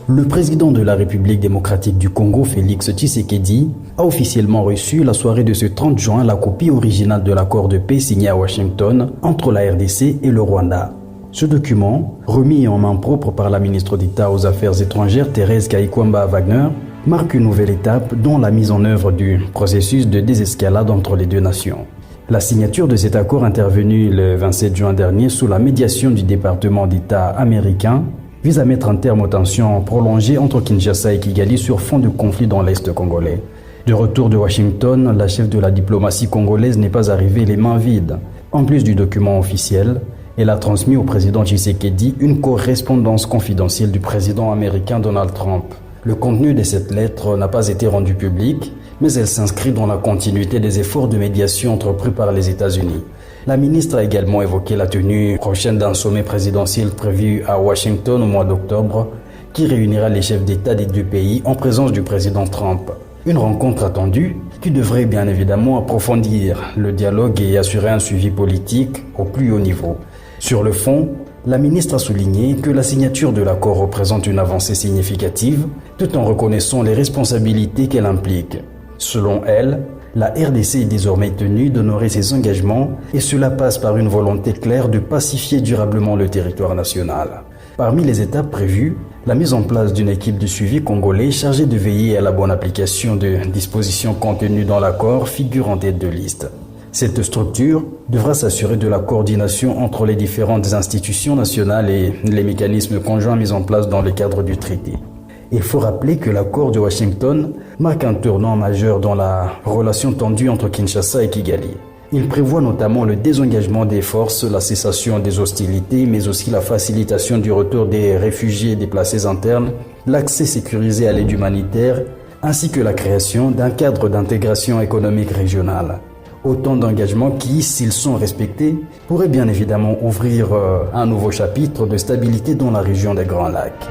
Le président de la République démocratique du Congo, Félix Tshisekedi, a officiellement reçu la soirée de ce 30 juin la copie originale de l'accord de paix signé à Washington entre la RDC et le Rwanda. Ce document, remis en main propre par la ministre d'État aux Affaires étrangères Thérèse Kaikwamba-Wagner, marque une nouvelle étape dans la mise en œuvre du processus de désescalade entre les deux nations. La signature de cet accord intervenu le 27 juin dernier sous la médiation du département d'État américain vise à mettre un terme aux tensions prolongées entre Kinshasa et Kigali sur fond de conflit dans l'Est congolais. De retour de Washington, la chef de la diplomatie congolaise n'est pas arrivée les mains vides. En plus du document officiel, elle a transmis au président Tshisekedi une correspondance confidentielle du président américain Donald Trump. Le contenu de cette lettre n'a pas été rendu public, mais elle s'inscrit dans la continuité des efforts de médiation entrepris par les États-Unis. La ministre a également évoqué la tenue prochaine d'un sommet présidentiel prévu à Washington au mois d'octobre, qui réunira les chefs d'État des deux pays en présence du président Trump. Une rencontre attendue qui devrait bien évidemment approfondir le dialogue et assurer un suivi politique au plus haut niveau. Sur le fond, la ministre a souligné que la signature de l'accord représente une avancée significative, tout en reconnaissant les responsabilités qu'elle implique. Selon elle, la RDC est désormais tenue d'honorer ses engagements et cela passe par une volonté claire de pacifier durablement le territoire national. Parmi les étapes prévues, la mise en place d'une équipe de suivi congolais chargée de veiller à la bonne application de dispositions contenues dans l'accord figure en tête de liste. Cette structure devra s'assurer de la coordination entre les différentes institutions nationales et les mécanismes conjoints mis en place dans le cadre du traité. Il faut rappeler que l'accord de Washington marque un tournant majeur dans la relation tendue entre Kinshasa et Kigali. Il prévoit notamment le désengagement des forces, la cessation des hostilités, mais aussi la facilitation du retour des réfugiés déplacés internes, l'accès sécurisé à l'aide humanitaire, ainsi que la création d'un cadre d'intégration économique régionale. Autant d'engagements qui, s'ils sont respectés, pourraient bien évidemment ouvrir un nouveau chapitre de stabilité dans la région des Grands Lacs.